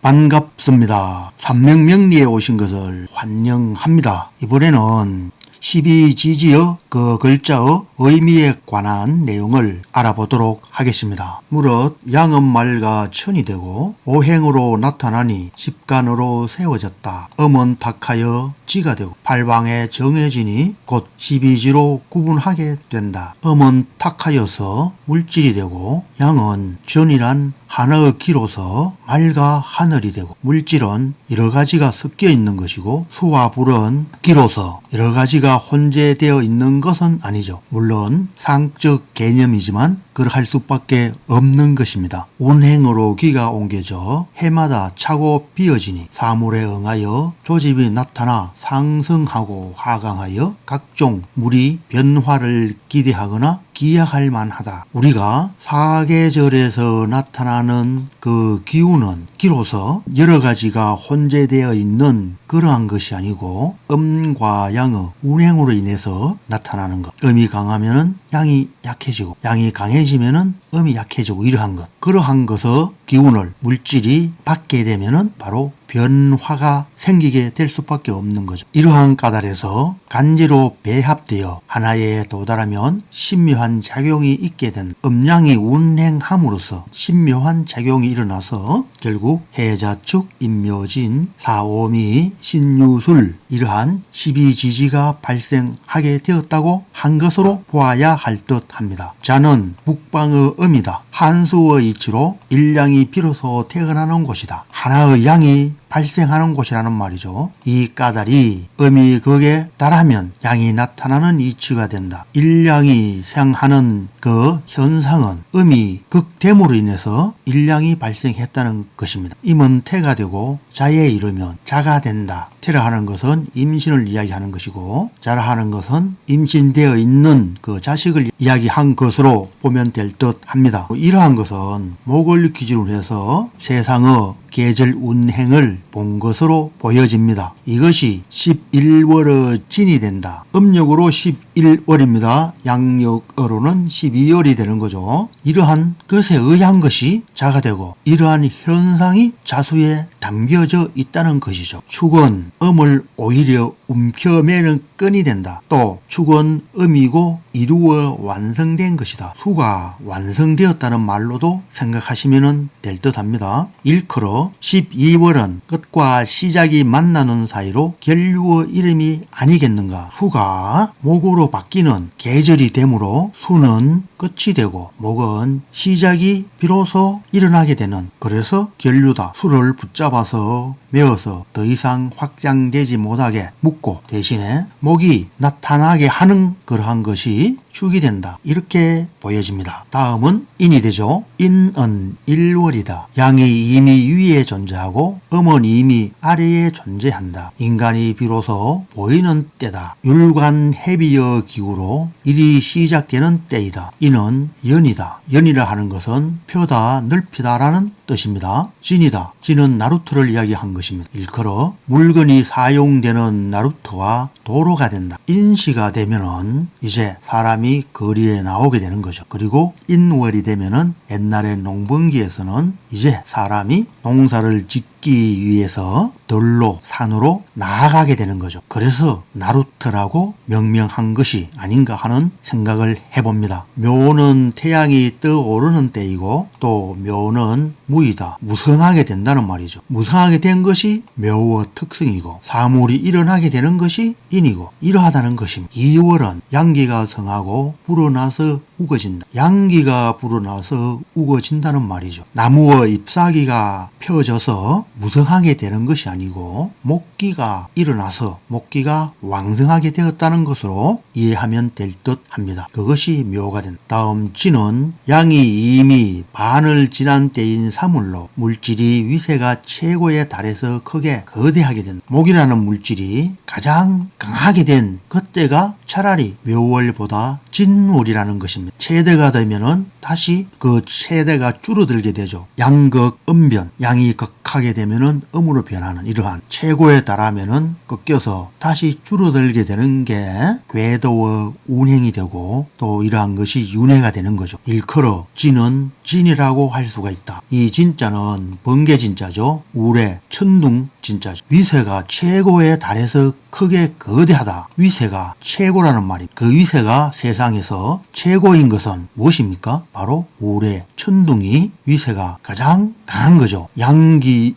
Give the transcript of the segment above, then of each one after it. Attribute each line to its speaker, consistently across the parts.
Speaker 1: 반갑습니다. 삼명명리에 오신 것을 환영합니다. 이번에는 12지지의 그 글자의 의미에 관한 내용을 알아보도록 하겠습니다. 무릇 양은 말과 천이 되고 오행으로 나타나니 십간으로 세워졌다. 음은 탁하여 지가 되고 팔방에 정해지니 곧 12지로 구분하게 된다. 음은 탁하여서 물질이 되고 양은 전이란 하나의 기로서 말과 하늘이 되고 물질은 여러 가지가 섞여 있는 것이고 수와 불은 기로서 여러 가지가 혼재되어 있는 것은 아니죠. 물론 상적 개념이지만 그럴 수밖에 없는 것입니다. 운행으로 기가 옮겨져 해마다 차고 비어지니 사물에 응하여 조집이 나타나 상승하고 하강하여 각종 물이 변화를 기대하거나 기약할 만하다. 우리가 사계절에서 나타나는 그 기운은 기로서 여러 가지가 혼재되어 있는 그러한 것이 아니고 음과 양의 운행으로 인해서 나타나는 것. 음이 강하면 양이 약해지고 양이 강해지면 음이 약해지고 이러한 것. 그러한 것의 기운을 물질이 받게 되면 바로 변화가 생기게 될 수밖에 없는 거죠. 이러한 까닭에서 간지로 배합되어 하나에 도달하면 신묘한 작용이 있게 된 음양이 운행함으로써 신묘한 작용이 일어나서 결국 해자축, 임묘진, 사오미, 신유술 이러한 12지지가 발생하게 되었다고 한 것으로 보아야 할 듯합니다. 자는 북방의 음이다. 한수의 이치로 일양이 비로소 태어나는 곳이다. 하나의 양이 발생하는 곳이라는 말이죠. 이 까닭이 음이 극에 달하면 양이 나타나는 이치가 된다. 일양이 생하는 그 현상은 음이 극됨으로 인해서 일양이 발생했다는 것입니다. 임은 태가 되고 자에 이르면 자가 된다. 태라 하는 것은 임신을 이야기하는 것이고 자라 하는 것은 임신되어 있는 그 자식을 이야기한 것으로 보면 될 듯 합니다. 이러한 것은 목을 기준으로 해서 세상의 계절 운행을 본 것으로 보여집니다. 이것이 11월의 진이 된다. 음력으로 11월입니다. 양력으로는 12월이 되는 거죠. 이러한 것에 의한 것이 자가 되고 이러한 현상이 자수에 담겨져 있다는 것이죠. 축은 음을 오히려 움켜매는 끈이 된다. 또 축은 음이고 이루어 완성된 것이다. 수가 완성되었다는 말로도 생각하시면 될 듯합니다. 일컬어 12월은 끝과 시작이 만나는 사이로 결류의 이름이 아니겠는가. 수가 목으로 바뀌는 계절이 되므로 수는 끝이 되고 목은 시작이 비로소 일어나게 되는, 그래서 결류다. 수를 붙잡아서 메어서 더 이상 확장되지 못하게 묶고 대신에 목이 나타나게 하는 그러한 것이 축이 된다. 이렇게 보여집니다. 다음은 인이 되죠. 인은 일월이다. 양이 이미 위에 존재하고 음은 이미 아래에 존재한다. 인간이 비로소 보이는 때다. 율관해비의 기구로 일이 시작되는 때이다. 인은 연이다. 연이라 하는 것은 펴다, 넓히다라는 뜻입니다. 진이다. 진은 나루터를 이야기한 것입니다. 일컬어 물건이 사용되는 나루터와 도로가 된다. 인시가 되면은 이제 사람이 거리에 나오게 되는 거죠. 그리고 인월이 되면은 옛날에 농번기에서는 이제 사람이 농사를 짓기 위해서 들로 산으로 나아가게 되는 거죠. 그래서 나루터라고 명명한 것이 아닌가 하는 생각을 해봅니다. 묘는 태양이 떠오르는 때이고 또 묘는 무이다. 무성하게 된다는 말이죠. 무성하게 된 것이 묘의 특성이고 사물이 일어나게 되는 것이 인이고 이러하다는 것입니다. 2월은 양기가 성하고 불어나서 우거진다. 양기가 불어나서 우거진다는 말이죠. 나무의 잎사귀가 펴져서 무성하게 되는 것이 아니고 목기가 일어나서 목기가 왕성하게 되었다는 것으로 이해하면 될 듯 합니다. 그것이 묘가 된다. 다음 진은 양이 이미 반을 지난 때인 사물로 물질이 위세가 최고에 달해서 크게 거대하게 된다. 목이라는 물질이 가장 강하게 된 그때가 차라리 묘월보다 진월이라는 것입니다. 최대가 되면은 다시 그 최대가 줄어들게 되죠. 양극 음변, 양이 극하게 되면은 음으로 변하는 이러한 최고에 달하면은 꺾여서 다시 줄어들게 되는 게 궤도의 운행이 되고 또 이러한 것이 윤회가 되는 거죠. 일컬어 진은 진이라고 할 수가 있다. 이 진자는 번개 진자죠. 우레, 천둥 진짜죠. 위세가 최고에 달해서 크게 거대하다. 위세가 최고라는 말입니다. 그 위세가 세상에서 최고인 것은 무엇입니까? 바로 우레, 천둥이 위세가 가장 강한 거죠. 양기의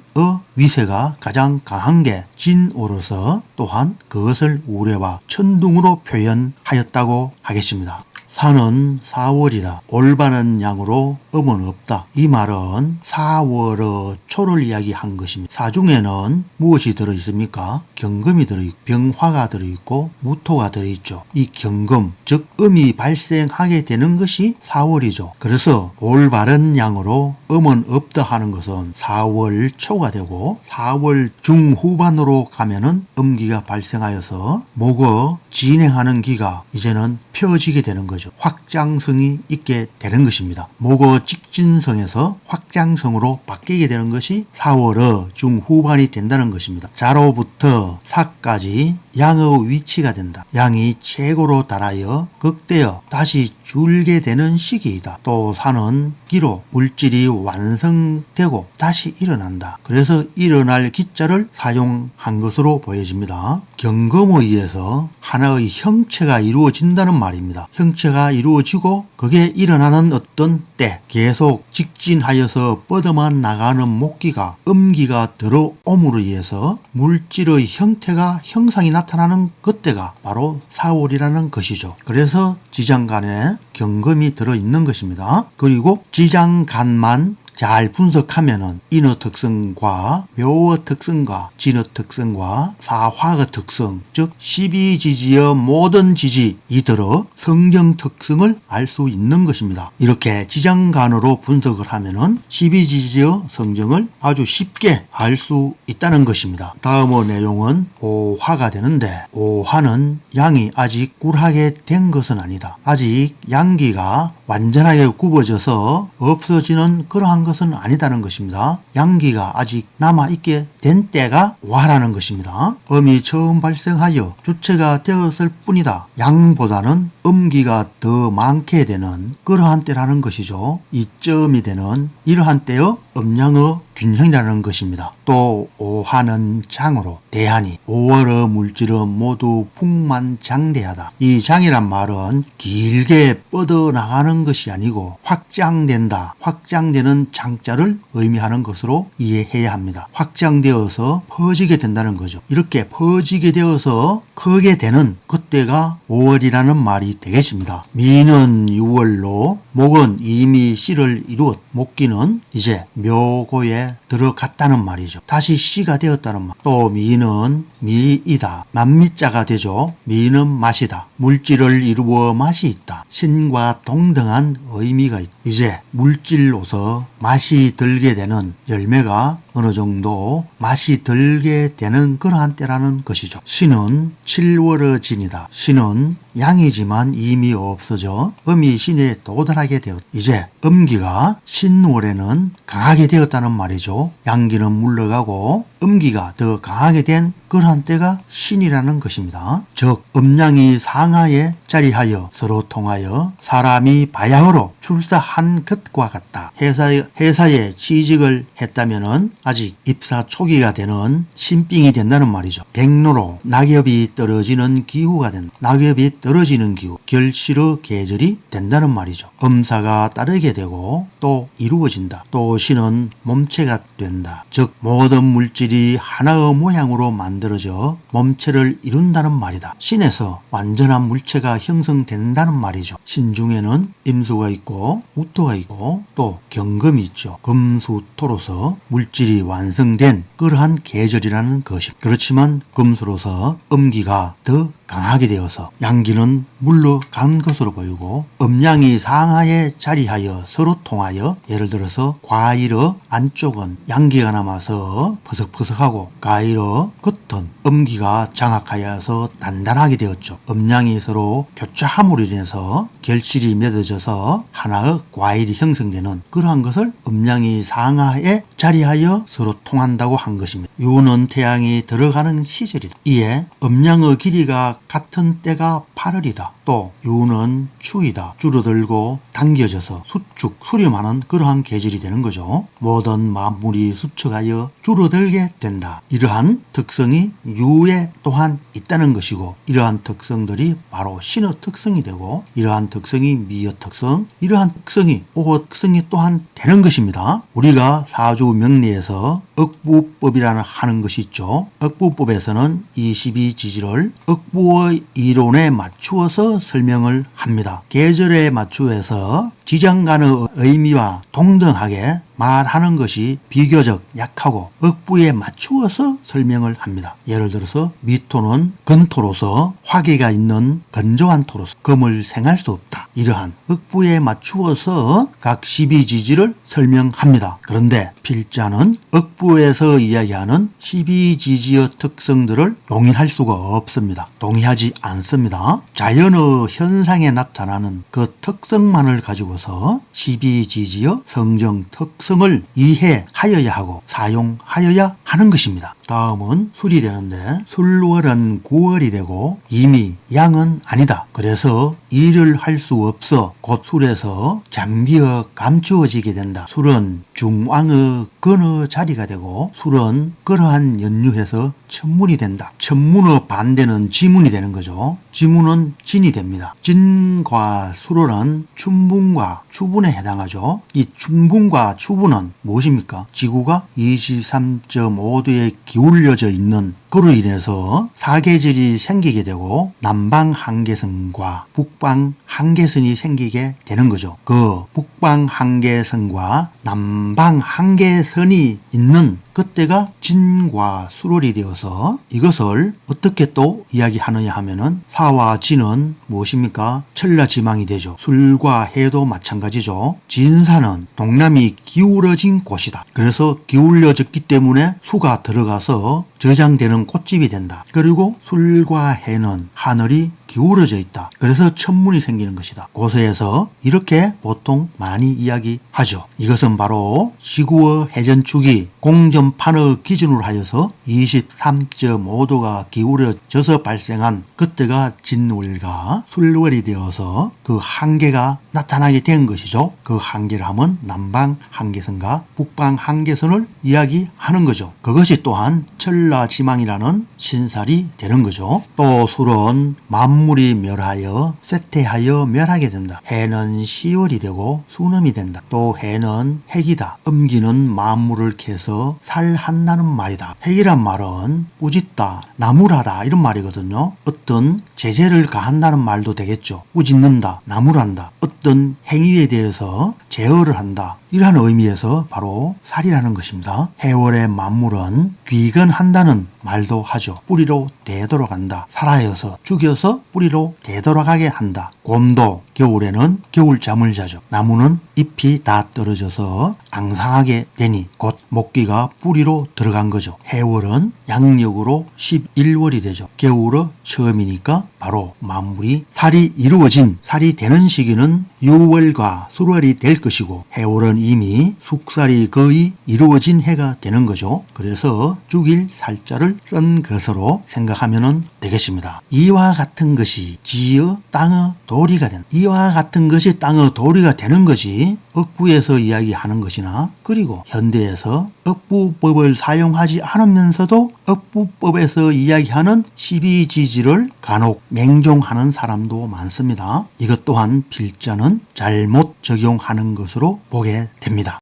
Speaker 1: 위세가 가장 강한 게 진으로서 또한 그것을 우레와 천둥으로 표현하였다고 하겠습니다. 사는 4월이다. 올바른 양으로 음은 없다. 이 말은 4월의 초를 이야기한 것입니다. 사 중에는 무엇이 들어있습니까? 경금이 들어있고 병화가 들어있고 무토가 들어있죠. 이 경금, 즉 음이 발생하게 되는 것이 4월이죠. 그래서 올바른 양으로 음은 없다 하는 것은 4월 초가 되고 4월 중후반으로 가면은 음기가 발생하여서 목의 진행하는 기가 이제는 펴지게 되는 거죠. 확장성이 있게 되는 것입니다. 목의 직진성에서 확장성으로 바뀌게 되는 것이 4월의 중후반이 된다는 것입니다. 자로부터 사까지 양의 위치가 된다. 양이 최고로 달하여 극대어 다시 줄게 되는 시기이다. 또 사는 기로 물질이 완성되고 다시 일어난다. 그래서 일어날 기자를 사용한 것으로 보여집니다. 경금에 의해서 하나의 형체가 이루어진다는 말입니다. 형체가 이루어지고 그게 일어나는 어떤 때 계속 직진하여서 뻗어만 나가는 목기가 음기가 들어옴으로 인해서 물질의 형태가 형상이 나타나는 그때가 바로 4월이라는 것이죠. 그래서 지장간에 경금이 들어있는 것입니다. 그리고 지장간만 잘 분석하면은 인의 특성과 묘의 특성과 진의 특성과 사화의 특성, 즉 12지지의 모든 지지 이들의 성경 특성을 알 수 있는 것입니다. 이렇게 지장간으로 분석을 하면은 12지지의 성정을 아주 쉽게 알 수 있다는 것입니다. 다음의 내용은 오화가 되는데 오화는 양이 아직 굴하게 된 것은 아니다. 아직 양기가 완전하게 굽어져서 없어지는 그러한 것은 아니다는 것입니다. 양기가 아직 남아있게 된 때가 와라는 것입니다. 음이 처음 발생하여 주체가 되었을 뿐이다. 양보다는 음기가 더 많게 되는 그러한 때라는 것이죠. 이점이 되는 이러한 때의 음양의 균형이라는 것입니다. 또 오화는 장으로 대하니 5월의 물질은 모두 풍만장대하다. 이 장이란 말은 길게 뻗어나가는 것이 아니고 확장된다. 확장되는 장자를 의미하는 것으로 이해해야 합니다. 확장되어서 퍼지게 된다는 거죠. 이렇게 퍼지게 되어서 크게 되는 그때가 5월이라는 말이 되겠습니다. 미는 6월로 목은 이미 씨를 이루었 목기는 이제 묘고에 들어갔다는 말이죠. 다시 씨가 되었다는 말. 또 미는 미이다. 만미자가 되죠. 미는 맛이다. 물질을 이루어 맛이 있다. 신과 동등한 의미가 있다. 이제 물질로서 맛이 들게 되는 열매가 어느 정도 맛이 들게 되는 그러한 때라는 것이죠. 신은 7월의 진이다. 신은 양이지만 이미 없어져 음이 신에 도달하게 되었다. 이제 음기가 신월에는 강하게 되었다는 말이죠. 양기는 물러가고 음기가 더 강하게 된 그러한 때가 신이라는 것입니다. 즉 음양이 상하에 자리하여 서로 통하여 사람이 바야흐로 출사한 것과 같다. 회사에 취직을 했다면은 아직 입사 초기가 되는 신빙이 된다는 말이죠. 백로로 낙엽이 떨어지는 기후가 된다. 낙엽이 떨어지는 기후, 결실의 계절이 된다는 말이죠. 음사가 따르게 되고 또 이루어진다. 또 신은 몸체가 된다. 즉 모든 물질이 하나의 모양으로 만들어져 몸체를 이룬다는 말이다. 신에서 완전한 물체가 형성된다는 말이죠. 신 중에는 임수가 있고 무토가 있고 또 경금이 있죠. 금수토로서 물질이 완성된 그러한 계절이라는 것입니다. 그렇지만 금수로서 음기가 더 강하게 되어서 양기는 물러간 것으로 보이고 음양이 상하에 자리하여 서로 통하여 예를 들어서 과일의 안쪽은 양기가 남아서 퍼석퍼석하고 과일의 겉은 음기가 장악하여서 단단하게 되었죠. 음양이 서로 교차함으로 인해서 결실이 맺어져서 하나의 과일이 형성되는 그러한 것을 음양이 상하에 자리하여 서로 통한다고 한 것입니다. 유는 태양이 들어가는 시절이다. 이에 음양의 길이가 같은 때가 8월이다. 또 유는 추이다. 줄어들고 당겨져서 수축, 수렴하는 그러한 계절이 되는 거죠. 모든 만물이 수축하여 줄어들게 된다. 이러한 특성이 유에 또한 있다는 것이고 이러한 특성들이 바로 신의 특성이 되고 이러한 특성이 미의 특성, 이러한 특성이 오의 특성이 또한 되는 것입니다. 우리가 사주 명리에서 억부법이라는 하는 것이 있죠. 억부법에서는 이 12지지를 억부의 이론에 맞추어서 설명을 합니다. 계절에 맞추어서 지장 간의 의미와 동등하게 말하는 것이 비교적 약하고 억부에 맞추어서 설명을 합니다. 예를 들어서 미토는 건토로서 화기가 있는 건조한 토로서 금을 생할 수 없다. 이러한 억부에 맞추어서 각 12지지를 설명합니다. 그런데 필자는 억부에서 이야기하는 12지지의 특성들을 용인할 수가 없습니다. 동의하지 않습니다. 자연의 현상에 나타나는 그 특성만을 가지고서 12지지의 성정 특성을 이해하여야 하고 사용하여야 하는 것입니다. 다음은 술이 되는데 술월은 9월이 되고 이미 양은 아니다. 그래서 일을 할 수 없어 곧 술에서 잠기어 감추어지게 된다. 술은 중왕의 근의 자리가 되고 술은 그러한 연유해서 천문이 된다. 천문의 반대는 지문이 되는 거죠. 지문은 진이 됩니다. 진과 술월은 춘분과 추분에 해당하죠. 이 춘분과 추분은 무엇입니까? 지구가 23.5도에 기울여져 있는 그로 인해서 사계절이 생기게 되고 남방 한계선과 북방 한계선이 생기게 되는 거죠. 그 북방 한계선과 남방 한계선이 있는 그때가 진과 수월이 되어서 이것을 어떻게 또 이야기하느냐 하면은 사와 진은 무엇입니까? 천라지망이 되죠. 술과 해도 마찬가지죠. 진사는 동남이 기울어진 곳이다. 그래서 기울어졌기 때문에 수가 들어가서 저장되는 꽃집이 된다. 그리고 술과 해는 하늘이 기울어져 있다. 그래서 천문이 생기는 것이다. 고서에서 이렇게 보통 많이 이야기하죠. 이것은 바로 지구의 해전축이 공전판의 기준으로 하여서 23.5도가 기울어져서 발생한 그때가 진월과 술월이 되어서 그 한계가 나타나게 된 것이죠. 그 한계를 하면 남방 한계선과 북방 한계선을 이야기하는 거죠. 그것이 또한 천라지망이라는 신살이 되는 거죠. 또 술은 만물이 멸하여 쇠퇴하여 멸하게 된다. 해는 10월이 되고 수놈이 된다. 또 해는 핵이다. 음기는 만물을 캐서 살한다는 말이다. 핵이란 말은 꾸짖다, 나무라다 이런 말이거든요. 어떤 제재를 가한다는 말도 되겠죠. 꾸짖는다, 나무란다. 어떤 행위에 대해서 제어를 한다. 이러한 의미에서 바로 살이라는 것입니다. 해월의 만물은 귀건한다는 말도 하죠. 뿌리로 되도록 한다. 살아여서 죽여서 뿌리로 되돌아가게 한다. 곰도 겨울에는 겨울잠을 자죠. 나무는 잎이 다 떨어져서 앙상하게 되니 곧 목기가 뿌리로 들어간 거죠. 해월은 양력으로 11월이 되죠. 겨울의 처음이니까 바로 만물이 살이 이루어진 살이 되는 시기는 6월과 술월이 될 것이고 해월은 이미 숙살이 거의 이루어진 해가 되는 거죠. 그래서 죽일 살자를 쓴 것으로 생각하면 되겠습니다. 이와 같은 것이 지의 땅의 도리가 된다. 이와 같은 것이 땅의 도리가 되는 것이 억부에서 이야기하는 것이나 그리고 현대에서 억부법을 사용하지 않으면서도 억부법에서 이야기하는 12지지를 간혹 맹종하는 사람도 많습니다. 이것 또한 필자는 잘못 적용하는 것으로 보게 됩니다.